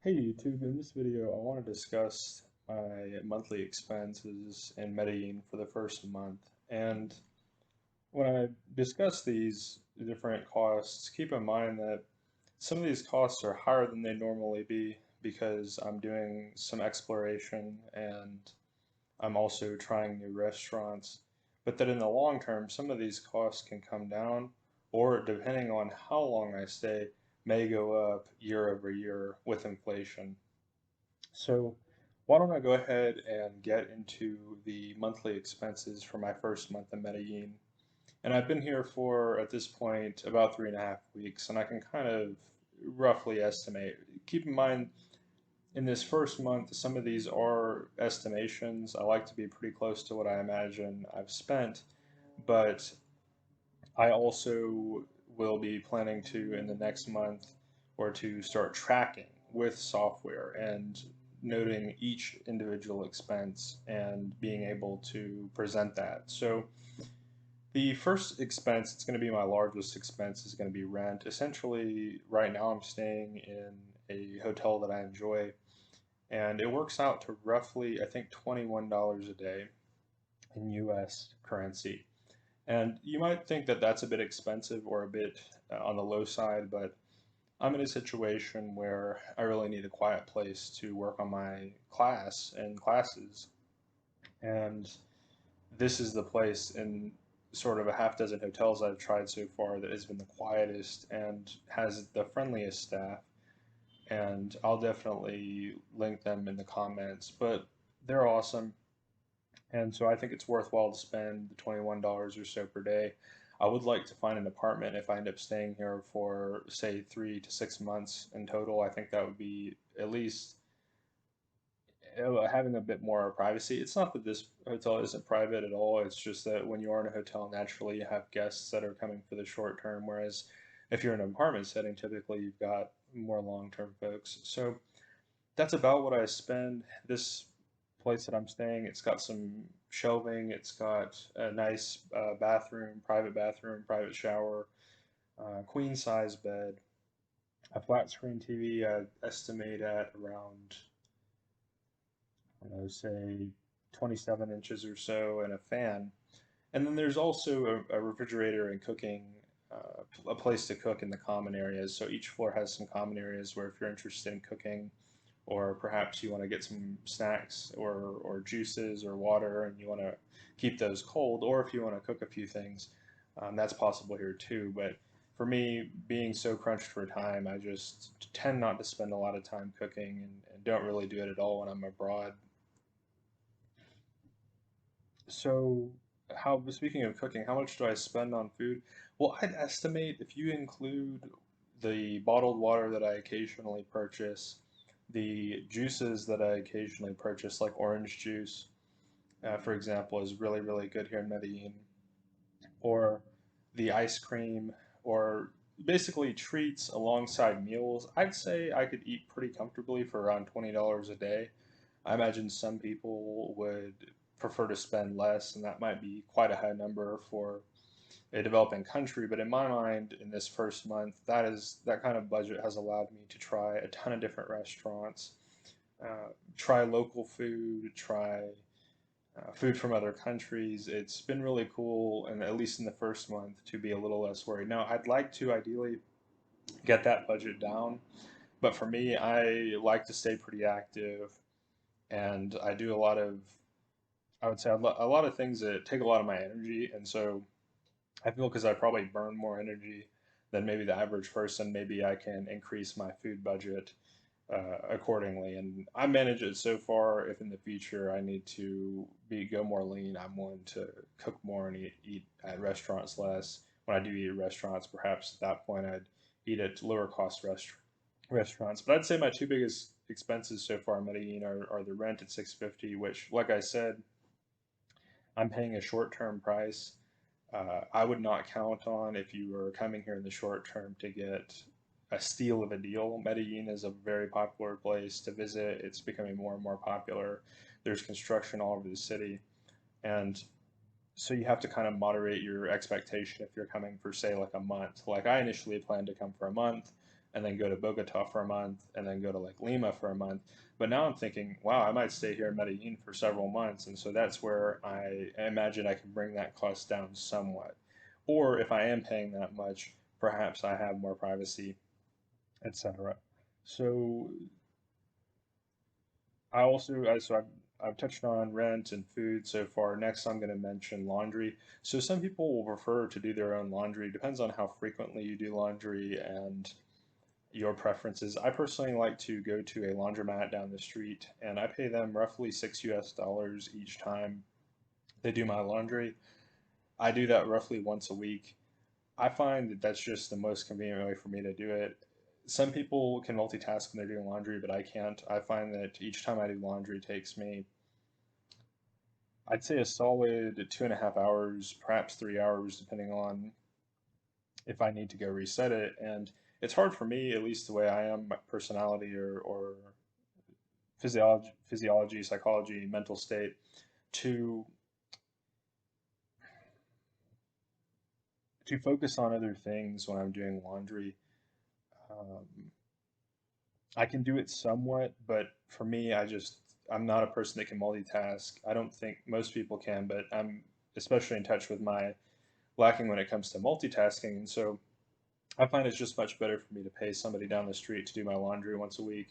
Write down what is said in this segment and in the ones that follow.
Hey YouTube, in this video I want to discuss my monthly expenses in Medellin for the first month. And when I discuss these different costs, keep in mind that some of these costs are higher than they normally be because I'm doing some exploration and I'm also trying new restaurants. But that in the long term, some of these costs can come down, or depending on how long I stay, may go up year over year with inflation. So why don't I go ahead and get into the monthly expenses for my first month in Medellin. And I've been here for, at this point, about 3.5 weeks, and I can kind of roughly estimate. Keep in mind, in this first month, some of these are estimations. I like to be pretty close to what I imagine I've spent, but I also will be planning to, in the next month or two, start tracking with software and noting each individual expense and being able to present that. So the first expense, it's going to be my largest expense, is going to be rent. Essentially, right now I'm staying in a hotel that I enjoy, and it works out to roughly, I think, $21 a day in US currency. And you might think that that's a bit expensive or a bit on the low side, but I'm in a situation where I really need a quiet place to work on my class and classes. And this is the place in sort of a half dozen hotels I've tried so far that has been the quietest and has the friendliest staff. And I'll definitely link them in the comments, but they're awesome. And so I think it's worthwhile to spend the $21 or so per day. I would like to find an apartment if I end up staying here for, say, 3 to 6 months in total. I think that would be at least having a bit more privacy. It's not that this hotel isn't private at all. It's just that when you are in a hotel, naturally you have guests that are coming for the short term, whereas if you're in an apartment setting, typically you've got more long-term folks. So that's about what I spend. This place that I'm staying, it's got some shelving, it's got a nice bathroom, private shower, queen size bed, a flat screen TV I estimate at around, I don't know, say 27 inches or so, and a fan. And then there's also a refrigerator and cooking, a place to cook in the common areas. So each floor has some common areas where if you're interested in cooking, or perhaps you want to get some snacks or juices or water and you want to keep those cold, or if you want to cook a few things, that's possible here too. But for me, being so crunched for time, I just tend not to spend a lot of time cooking and don't really do it at all when I'm abroad. So, speaking of cooking, how much do I spend on food? Well, I'd estimate if you include the bottled water that I occasionally purchase, the juices that I occasionally purchase, like orange juice, for example, is really, really good here in Medellin, or the ice cream, or basically treats alongside meals, I'd say I could eat pretty comfortably for around $20 a day. I imagine some people would prefer to spend less, and that might be quite a high number for a developing country. But in my mind, in this first month, that kind of budget has allowed me to try a ton of different restaurants, try local food, try food from other countries. It's been really cool, and at least in the first month, to be a little less worried. Now, I'd like to ideally get that budget down, but for me, I like to stay pretty active, and I do a lot of, I would say, a lot of things that take a lot of my energy, and so I feel because I probably burn more energy than maybe the average person, maybe I can increase my food budget accordingly. And I manage it so far. If in the future I need to go more lean, I'm willing to cook more and eat at restaurants less. When I do eat at restaurants, perhaps at that point I'd eat at lower cost restaurants. But I'd say my two biggest expenses so far in Medellin are the rent at 650, which, like I said, I'm paying a short-term price. I would not count on, if you were coming here in the short term, to get a steal of a deal. Medellin is a very popular place to visit. It's becoming more and more popular. There's construction all over the city. And so you have to kind of moderate your expectation if you're coming for, say, like a month. Like I initially planned to come for a month. and then go to Bogota for a month, and then go to like Lima for a month. But now I'm thinking, wow, I might stay here in Medellin for several months, and so that's where I imagine I can bring that cost down somewhat. Or if I am paying that much, perhaps I have more privacy, etc. So I've touched on rent and food so far. Next, I'm going to mention laundry. So some people will prefer to do their own laundry. Depends on how frequently you do laundry and your preferences. I personally like to go to a laundromat down the street, and I pay them roughly $6 each time they do my laundry. I do that roughly once a week. I find that that's just the most convenient way for me to do it. Some people can multitask when they're doing laundry, but I can't. I find that each time I do laundry takes me, I'd say, a solid 2.5 hours, perhaps 3 hours, depending on if I need to go reset it. And it's hard for me, at least the way I am, my personality or physiology, psychology, mental state, to focus on other things when I'm doing laundry. Um, I can do it somewhat, but for me, I'm not a person that can multitask. I don't think most people can, but I'm especially in touch with my lacking when it comes to multitasking. And so I find it's just much better for me to pay somebody down the street to do my laundry once a week.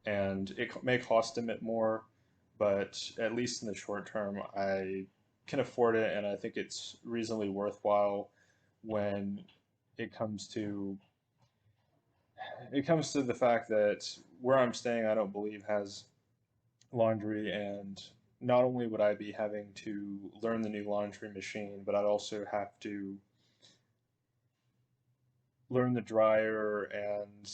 And it may cost a bit more, but at least in the short term, I can afford it, and I think it's reasonably worthwhile when it comes to the fact that where I'm staying, I don't believe has laundry, and not only would I be having to learn the new laundry machine, but I'd also have to learn the dryer. And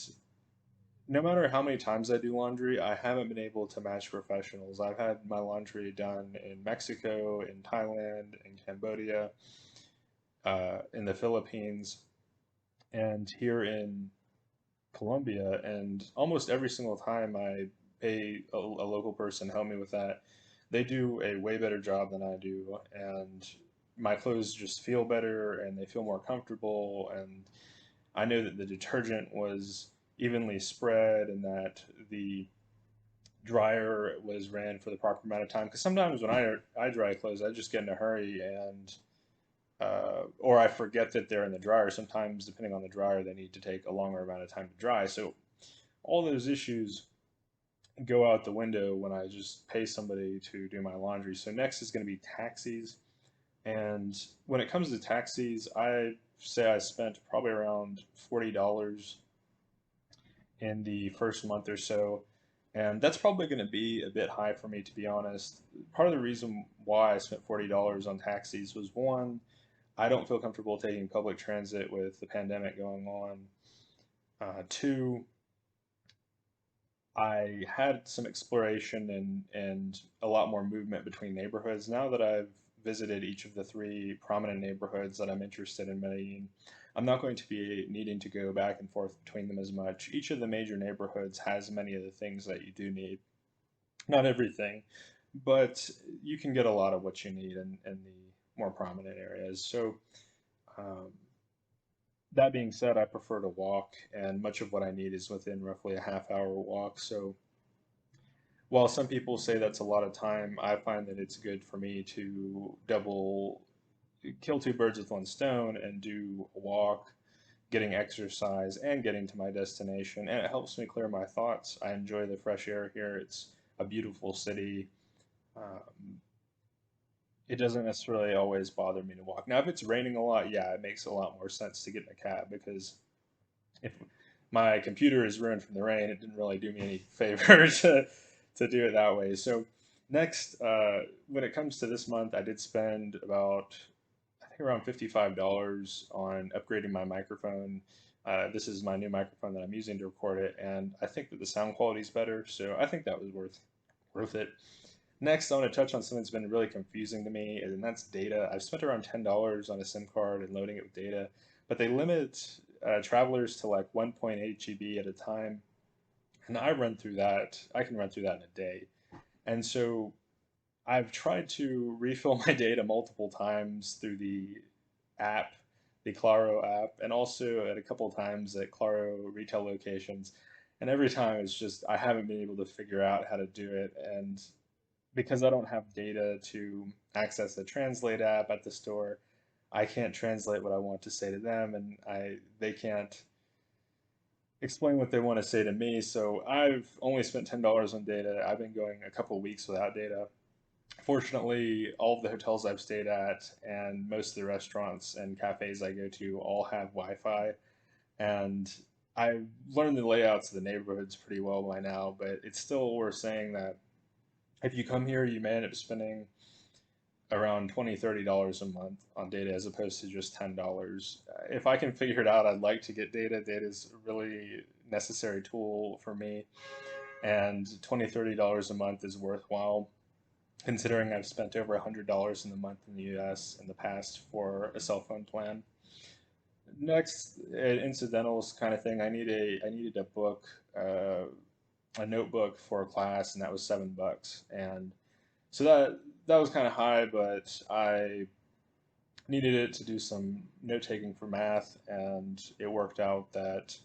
no matter how many times I do laundry, I haven't been able to match professionals. I've had my laundry done in Mexico, in Thailand, in Cambodia, in the Philippines, and here in Colombia. And almost every single time I pay a local person to help me with that, they do a way better job than I do. And my clothes just feel better and they feel more comfortable. And I know that the detergent was evenly spread and that the dryer was ran for the proper amount of time. Because sometimes when I dry clothes, I just get in a hurry and or I forget that they're in the dryer. Sometimes, depending on the dryer, they need to take a longer amount of time to dry. So all those issues go out the window when I just pay somebody to do my laundry. So next is going to be taxis. And when it comes to taxis, I say I spent probably around $40 in the first month or so. And that's probably going to be a bit high for me, to be honest. Part of the reason why I spent $40 on taxis was, one, I don't feel comfortable taking public transit with the pandemic going on. Two, I had some exploration and a lot more movement between neighborhoods. Now that I've visited each of the three prominent neighborhoods that I'm interested in Medellin, I'm not going to be needing to go back and forth between them as much. Each of the major neighborhoods has many of the things that you do need. Not everything, but you can get a lot of what you need in the more prominent areas. So, um, that being said, I prefer to walk, and much of what I need is within roughly a half-hour walk. So while some people say that's a lot of time, I find that it's good for me to kill two birds with one stone and do a walk, getting exercise, and getting to my destination. And it helps me clear my thoughts. I enjoy the fresh air here. It's a beautiful city. Um, it doesn't necessarily always bother me to walk. Now, if it's raining a lot, yeah, it makes a lot more sense to get in a cab, because if my computer is ruined from the rain, it didn't really do me any favor to do it that way. So next, when it comes to this month, I did spend about, I think, around $55 on upgrading my microphone. This is my new microphone that I'm using to record it, and I think that the sound quality is better, so I think that was worth it. Next, I want to touch on something that's been really confusing to me, and that's data. I've spent around $10 on a SIM card and loading it with data, but they limit travelers to like 1.8 GB at a time, and I run through that. I can run through that in a day, and so I've tried to refill my data multiple times through the app the Claro app, and also at a couple of times at Claro retail locations. And every time it's just I haven't been able to figure out how to do it. And because I don't have data to access the Translate app at the store, I can't translate what I want to say to them, and they can't explain what they want to say to me. So I've only spent $10 on data. I've been going a couple of weeks without data. Fortunately, all of the hotels I've stayed at and most of the restaurants and cafes I go to all have Wi-Fi, and I've learned the layouts of the neighborhoods pretty well by now, but it's still worth saying that if you come here, you may end up spending around $20-$30 a month on data as opposed to just $10. If I can figure it out, I'd like to get data. Data is a really necessary tool for me, and $20-$30 a month is worthwhile considering I've spent over $100 in the month in the US in the past for a cell phone plan. Next, incidentals kind of thing. I needed a book, a notebook for a class, and that was $7. And so that was kind of high, but I needed it to do some note taking for math, and it worked out that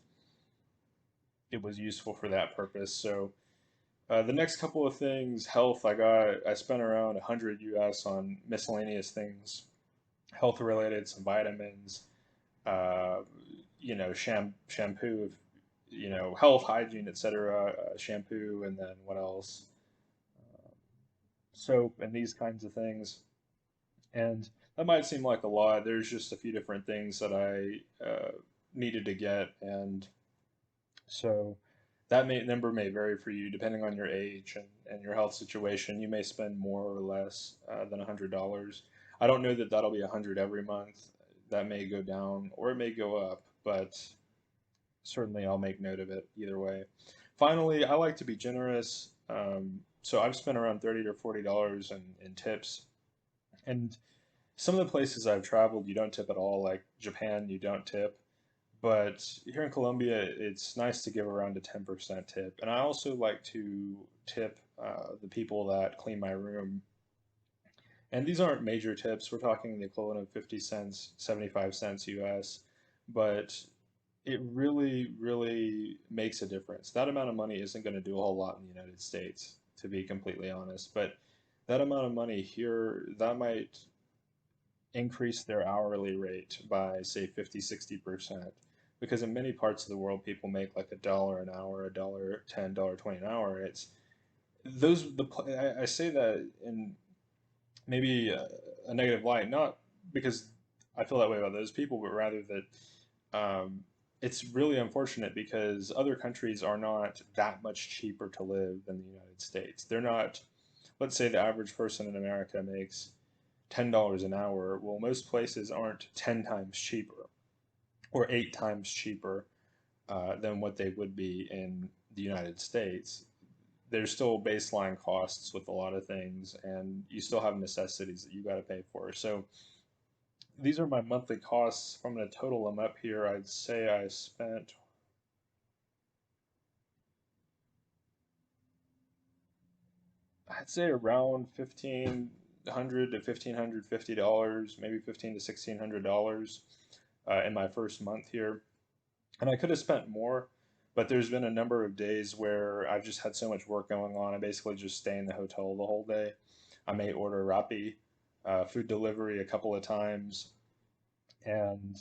it was useful for that purpose. So the next couple of things, health, I spent around 100 US on miscellaneous things, health related, some vitamins, uh, shampoo, health, hygiene, etc. Shampoo, and then what else? Soap and these kinds of things. And that might seem like a lot. There's just a few different things that I needed to get, and so number may vary for you depending on your age and your health situation. You may spend more or less than $100. I don't know that that'll be 100 every month. That may go down or it may go up, but certainly I'll make note of it either way. Finally, I like to be generous. So I've spent around $30 to $40 in tips. And some of the places I've traveled, you don't tip at all, like Japan, you don't tip. But here in Colombia, it's nice to give around a 10% tip. And I also like to tip the people that clean my room. And these aren't major tips. We're talking the equivalent of 50 cents, 75 cents US. But it really, really makes a difference. That amount of money isn't going to do a whole lot in the United States, to be completely honest. But that amount of money here, that might increase their hourly rate by, say, 50, 60%. Because in many parts of the world, people make like $1 an hour, $1.10, $1.20 an hour. It's I say that in maybe a negative light, not because I feel that way about those people, but rather that it's really unfortunate because other countries are not that much cheaper to live than the United States. They're not, let's say the average person in America makes $10 an hour. Well, most places aren't 10 times cheaper or 8 times cheaper than what they would be in the United States. There's still baseline costs with a lot of things, and you still have necessities that you got to pay for. So these are my monthly costs. If I'm going to total them up here, I'd say I spent around $1,500 to $1,550, maybe $1,500 to $1,600 in my first month here. And I could have spent more, but there's been a number of days where I've just had so much work going on. I basically just stay in the hotel the whole day. I may order Rappi, food delivery a couple of times, and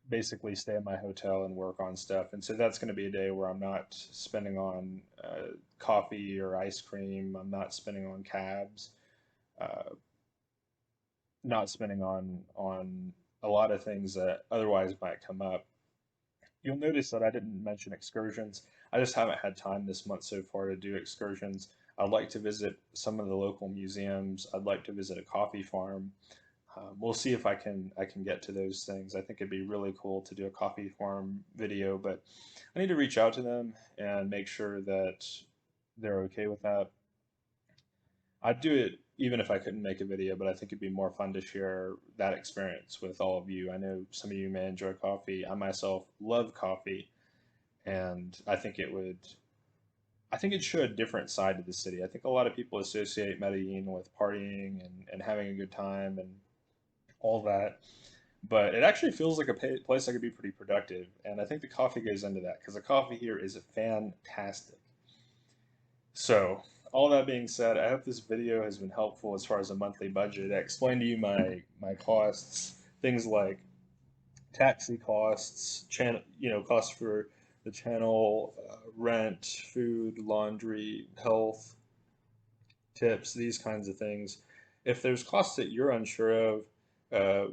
basically stay in my hotel and work on stuff. And so that's going to be a day where I'm not spending on coffee or ice cream. I'm not spending on cabs, uh, not spending on a lot of things that otherwise might come up. You'll notice that I didn't mention excursions. I just haven't had time this month so far to do excursions. I'd like to visit some of the local museums. I'd like to visit a coffee farm. We'll see if I can get to those things. I think it'd be really cool to do a coffee farm video, but I need to reach out to them and make sure that they're okay with that. I'd do it even if I couldn't make a video, but I think it'd be more fun to share that experience with all of you. I know some of you may enjoy coffee. I myself love coffee, and I think it show a different side to the city. I think a lot of people associate Medellin with partying and having a good time and all that. but it actually feels like a place I could be pretty productive. And I think the coffee goes into that because the coffee here is fantastic. So, all that being said, I hope this video has been helpful as far as a monthly budget. I explained to you my costs, things like taxi costs, channel, costs for the channel, rent, food, laundry, health, tips, these kinds of things. If there's costs that you're unsure of,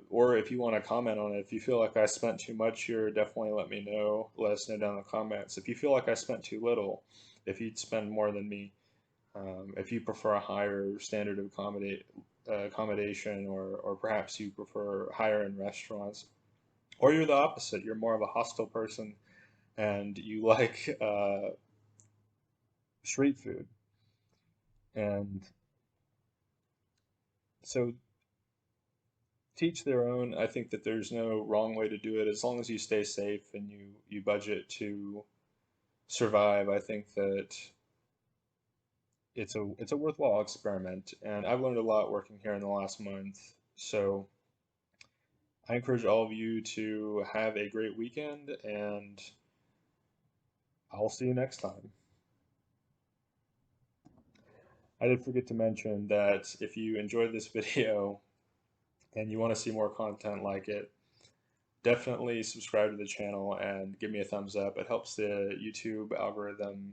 or if you want to comment on it, if you feel like I spent too much here, definitely let me know. Let us know down in the comments. If you feel like I spent too little, if you'd spend more than me, if you prefer a higher standard of accommodation, or perhaps you prefer higher end restaurants, or you're the opposite, you're more of a hostel person and you like street food. And so teach their own. I think that there's no wrong way to do it as long as you stay safe and you budget to survive. I think that it's a worthwhile experiment, and I've learned a lot working here in the last month. So I encourage all of you to have a great weekend, and I'll see you next time. I did forget to mention that if you enjoyed this video and you want to see more content like it, definitely subscribe to the channel and give me a thumbs up. It helps the YouTube algorithm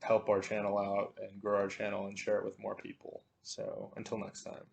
help our channel out and grow our channel and share it with more people. So until next time.